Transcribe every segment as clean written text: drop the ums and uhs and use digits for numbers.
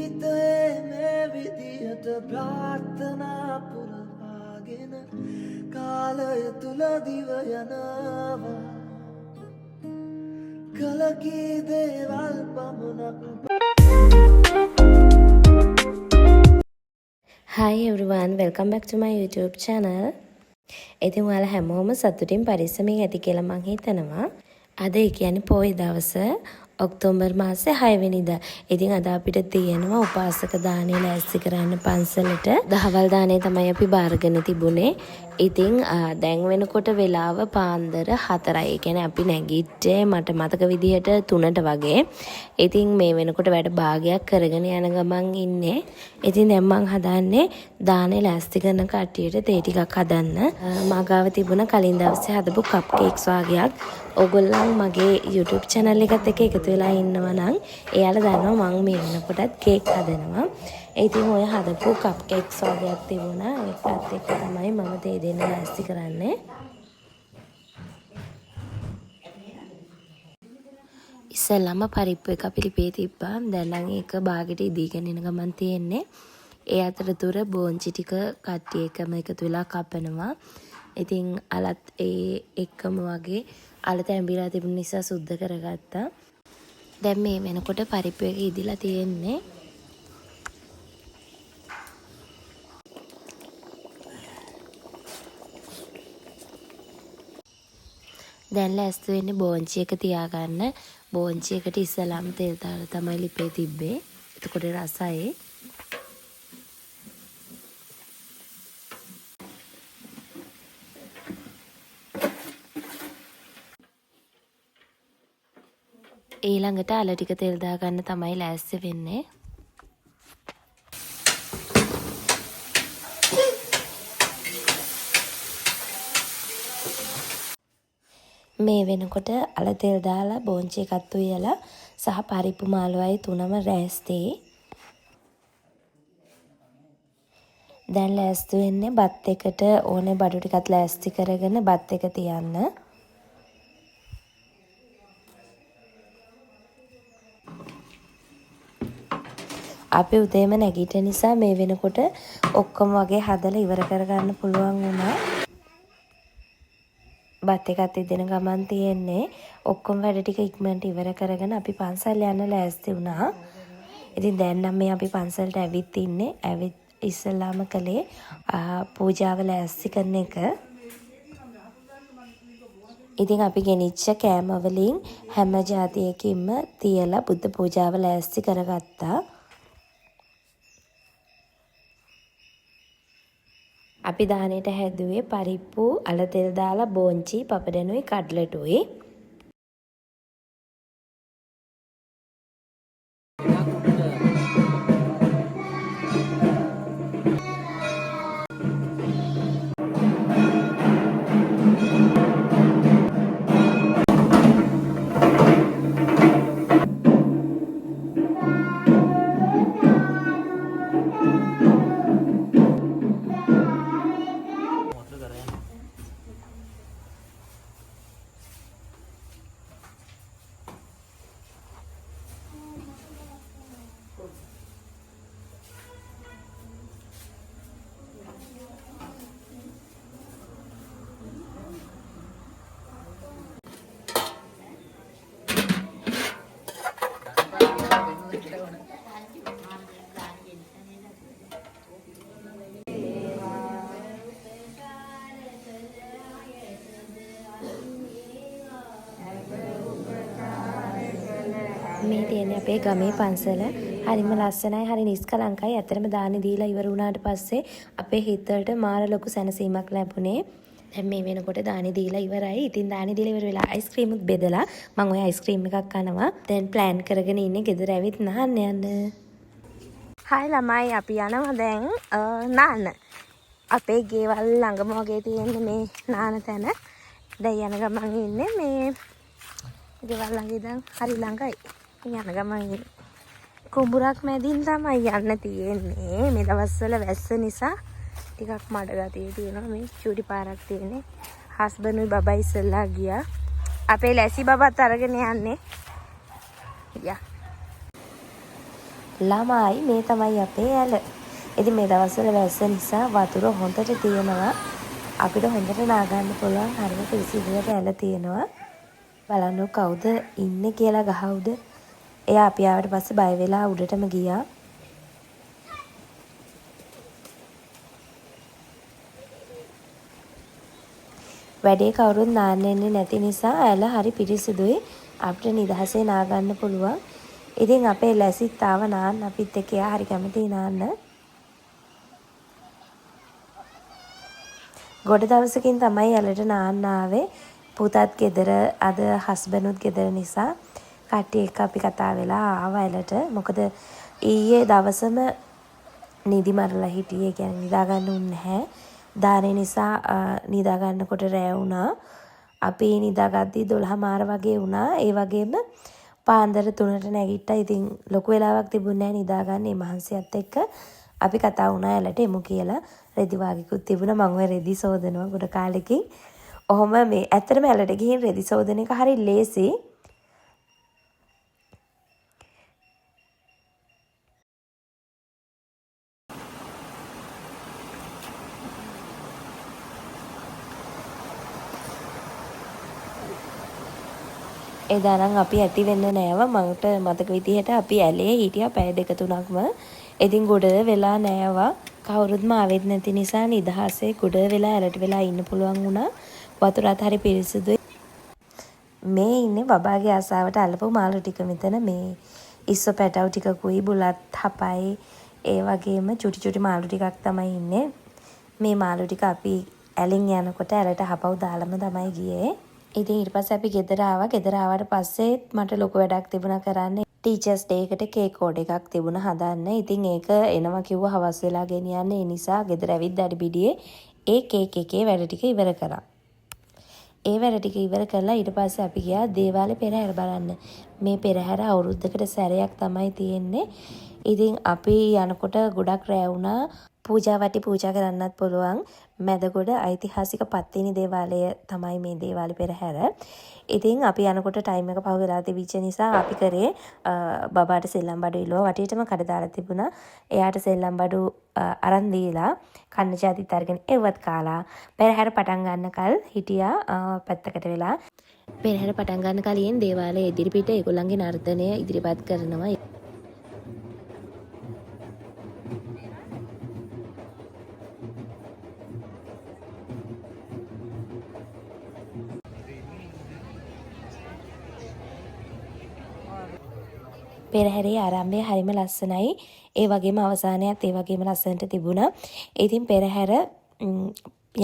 ජීවිතයේ මේ විදියට ප්‍රාර්ථනා පුරවාගෙන කාලය තුල දිව යනවා කලකී දේවල් පමණක්. Hi everyone, welcome back to my YouTube channel. ඉතින් ඔයාලා හැමෝම සතුටින් පරිස්සමින් ඇති කියලා මං හිතනවා. අද ඒ කියන්නේ පොයි දවස ඔක්තෝබර් මාසේ 6 වෙනිදා. ඉතින් අද අපිට තියෙනවා උපාසක දානේ ලෑස්ති කරන්න පන්සලට. දහවල් දානේ තමයි අපි බාරගෙන තිබුණේ. ඉතින් දැන් වෙනකොට වෙලාව පාන්දර 4යි. ඒ කියන්නේ අපි නැගිට්ටේ මට මතක විදිහට 3ට වගේ. ඉතින් මේ වෙනකොට වැඩ භාගයක් කරගෙන යන ගමන් ඉන්නේ. ඉතින් දැන් මං හදන්නේ දානේ ලෑස්ති කරන කට්ටියට තේ ටිකක් හදන්න. මාගාව තිබුණ කලින් දවසේ හදපු කප් කේක්ස් වගේක්. ඔයගොල්ලන් මගේ YouTube channel එකත් එක්ක එකතු වෙලා ඉන්නවා නම් එයාලා දන්නවා මම මේ වෙනකොටත් කේක් හදනවා. ඉතින් ඔය හදපු කප් කේක්ස් වගේක් තිබුණා. ඒකත් එක්ක තමයි මම තේ දෙන්න ලෑස්ති කරන්නේ. ඉස්සෙල්ලාම පරිප්පු එක පිළිපේ තිබ්බා. දැන් නම් ඒක බාගෙට ඉදීගෙන එන ගමන් තියෙන්නේ. ඒ අතරතුර බෝන්චි ටික කට්ටිය එකම එකතු වෙලා කපනවා. ඉතින් අලත් ඒ එක්කම වගේ අලත ඇඹිලා තිබුණ නිසා සුද්ධ කරගත්තා. දැන් මේ වෙනකොට පරිප්පු එක ඉදිලා තියෙන්නේ. දැන් ලෑස්ති වෙන්නේ බෝන්චි එක තියාගන්න. බෝන්චි එකට ඉස්සලාම තෙල් දාලා තමයි ලිපේ තිබ්බේ. එතකොට රසයි. ඊළඟට අල ටික තෙල් දාගන්න තමයි ලෑස්ති වෙන්නේ. මේ වෙනකොට අල තෙල් දාලා බෝන්චි එකත් උයලා සහ පරිප්පු මාළුවයි තුනම රෑස්ති. දැන් ලෑස්ති වෙන්නේ බත් එකට ඕනේ බඩු ටිකත් ලෑස්ති කරගෙන බත් එක තියන්න. අපි උදේම නැගිට නිසා මේ වෙනකොට ඔක්කොම වගේ හදලා ඉවර කරගන්න පුළුවන් වුණා. බත් එකත් ඉදෙන ගමන් තියෙන්නේ. ඔක්කොම වැඩ ටික ඉක්මනට ඉවර කරගෙන අපි පන්සල් යන්න ලෑස්ති වුණා. ඉතින් දැන් නම් මේ අපි පන්සලට ඇවිත් ඉන්නේ. ඇවිත් ඉස්සලාම කළේ පූජාව ලෑස්ති කරන එක. ඉතින් අපි ගෙනිච්ච කෑම වලින් හැම જાතියකින්ම තියලා බුද්ධ පූජාව ලෑස්ති කරගත්තා. අපි දානෙට හැදුවේ පරිප්පු අල තෙල් දාලා බෝන්චි පපඩනුයි කඩ්ලටුයි. මේ තියෙන්නේ අපේ ගමේ පන්සල. හරිම ලස්සනයි, හරි නිස්කලංකයි. ඇත්තටම දානි දීලා ඉවර වුණාට පස්සේ අපේ හිතවලට මාර ලොකු සැනසීමක් ලැබුණේ. දැන් මේ වෙනකොට දානි දීලා ඉවරයි. ඉතින් දානි දීලා ඉවර වෙලා අයිස්ක්‍රීමුත් බෙදලා මම ওই අයිස්ක්‍රීම් එකක් කනවා. දැන් ප්ලෑන් කරගෙන ඉන්නේ ගෙදර ඇවිත් නාන්න යන්න. හායි ළමයි, අපි යනවා දැන් නාන්න. අපේ ගෙවල් ළඟම වගේ තියෙන මේ නාන තැන. දැන් යන ගමන් ඉන්නේ මේ ගෙවල් ළඟ ඉඳන් හරි ළඟයි. යන ගමන් කුඹුරක් මැදින් තමයි යන්න තියෙන්නේ. මේ දවස්වල වැස්ස නිසා ටිකක් මඩ ගතිය තියෙනවා. මේ චූටි පාරක් තියෙන්නේ. හස්බන්ඩ්ුයි බබයි ඉස්සෙල්ලා ගියා. අපේ ලැසි බබත් අරගෙන යන්නේ. යා. ළමයි මේ තමයි අපේ ඇල. ඉතින් මේ දවස්වල වැස්ස නිසා වතුර හොඳට තියෙනවා. අපිට හොඳට නාගන්න පුළුවන් හරිම පිරිසිදුවට ඇල තියෙනවා. බලන්න කවුද ඉන්නේ කියලා ගහ උඩ. එයා අපි ආවට පස්සේ බය වෙලා උඩටම ගියා. වැඩේ කවුරුත් නාන්න එන්නේ නැති නිසා ඇල හරි පිරිසිදුයි. අපිට නිදහසේ නාගන්න පුළුවන්. ඉතින් අපේ ලැසිත් ආව නාන්න අපිත් එක්ක එයා හරි කැමතියි නාන්න. ගොඩ දවසකින් තමයි ඇලට නාන්න ආවේ. පුතත් ගෙදර අද හස්බන්ඩ්ුත් ගෙදර නිසා කට්ටිය එක්ක අපි කතා වෙලා ආවා ඇලට. මොකද ඊයේ දවසම නිදි මරලා හිටියේ. කියන්නේ නිදා ගන්න උන්නේ නැහැ. දානේ නිසා නිදා ගන්නකොට රැ වුණා. අපි නිදාගද්දී 12:00 වගේ වුණා. ඒ වගේම පාන්දර 3ට නැගිට්ටා. ඉතින් ලොකු වෙලාවක් තිබුණේ නැහැ නිදා ගන්න. මේ මහන්සියත් එක්ක අපි කතා වුණා ඇලට එමු කියලා. රෙදි වාගේකුත් තිබුණා. මම ඔය රෙදි සෝදනවා ගොඩ කාලෙකින්. ඔහොම මේ ඇත්තටම ඇලට ගිහින් රෙදි සෝදන එක හරි ලේසි. එදා නම් අපි ඇති වෙන්න නෑව. මට මතක විදිහට අපි ඇලේ හිටියා පැය 2-3ක්ම. ඉතින් ගොඩ වෙලා නෑවා. කවුරුත්ම ආවෙත් නැති නිසා නිදහසේ ගොඩ වෙලා ඇලට වෙලා ඉන්න පුළුවන් වුණා. වතුරත් හරි පිරිසිදුයි. මේ ඉන්නේ බබාගේ ආසාවට අල්ලපු මාළු ටික මෙතන. මේ ඉස්සෝ පැටවු ටිකකුයි බුලත් හපයි ඒ වගේම චුටි චුටි මාළු ටිකක් තමයි ඉන්නේ. මේ මාළු ටික අපි ඇලෙන් යනකොට ඇලට හපව් දාලම තමයි ගියේ. ඉතින් ඊට පස්සේ අපි ගෙදර ආවා. ගෙදර ආවට පස්සේ මට ලොකු වැඩක් තිබුණා කරන්න. ටීචර්ස් ඩේ එකට කේක් ඕඩර් එකක් තිබුණා හදන්න. ඉතින් ඒක එනවා කිව්වා හවස් වෙලා ගෙනියන්න. ඒ නිසා ගෙදර ඇවිත් අඩිබිඩියේ ඒ කේක් එකේ වැඩ ටික ඉවර කරා. ඒ වැඩ ටික ඉවර කරලා ඊට පස්සේ අපි ගියා දේවාලේ පෙරහැර බලන්න. මේ පෙරහැර අවුරුද්දකට සැරයක් තමයි තියෙන්නේ. ඉතින් අපි යනකොට ගොඩක් රැ වුණා. පූජා වටි පූජා කරන්නත් පුළුවන්. මැදගොඩ ඓතිහාසික පත්තිනි දේවාලය තමයි මේ දේවාලේ පෙරහැර. ඉතින් අපි යනකොට ටයිම් එක පහු වෙලා තිබිච්ච නිසා අපි කරේ බබාට සෙල්ලම් බඩු ඉල්ලුවා. වටේටම කඩ දාලා තිබුණා. එයාට සෙල්ලම් බඩු අරන් දීලා කන්න ජාතිත් අරගෙන එව්වත් කාලා පෙරහැර පටන් ගන්නකල් හිටියා පැත්තකට වෙලා. පෙරහැර පටන් ගන්න කලින් දේවාලයේ ඉදිරිපිට ඒගොල්ලන්ගේ නර්තනය ඉදිරිපත් කරනවා. පෙරහැරේ ආරම්භය හරිම ලස්සනයි. ඒ වගේම අවසානයත් ඒ වගේම ලස්සනට තිබුණා. ඉතින් පෙරහැර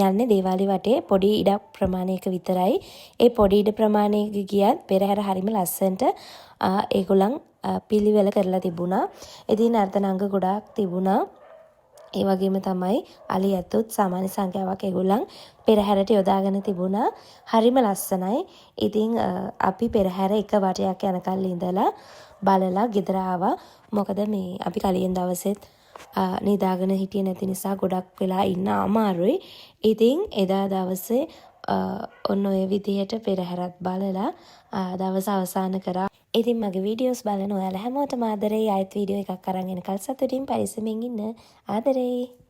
යන්නේ දේවාලේ වටේ පොඩි ඉඩක් ප්‍රමාණයක විතරයි. ඒ පොඩි ඉඩ ප්‍රමාණයක ගියත් පෙරහැර හරිම ලස්සනට ඒගොල්ලන් පිළිවෙල කරලා තිබුණා. ඉතින් නර්තනාංග ගොඩාක් තිබුණා. ඒ වගේම තමයි අලි ඇතුත් සාමාන්‍ය සංඛ්‍යාවක් ඒගොල්ලන් පෙරහැරට යොදාගෙන තිබුණා. හරිම ලස්සනයි. ඉතින් අපි පෙරහැර එක වටයක් යනකල් ඉඳලා බලලා ගෙදර ආවා. මොකද මේ අපි කලින් දවසෙත් නිදාගෙන හිටියේ නැති නිසා ගොඩක් වෙලා ඉන්න අමාරුයි. ඉතින් එදා දවසේ ඔන්න ඔය විදිහට පෙරහැරත් බලලා දවස අවසන් කරා. ඉතින් මගේ වීඩියෝස් බලන ඔයාලා හැමෝටම ආදරෙයි. ආයෙත් වීඩියෝ එකක් අරන් එනකල් සතුටින් පරිස්සමින් ඉන්න. ආදරෙයි.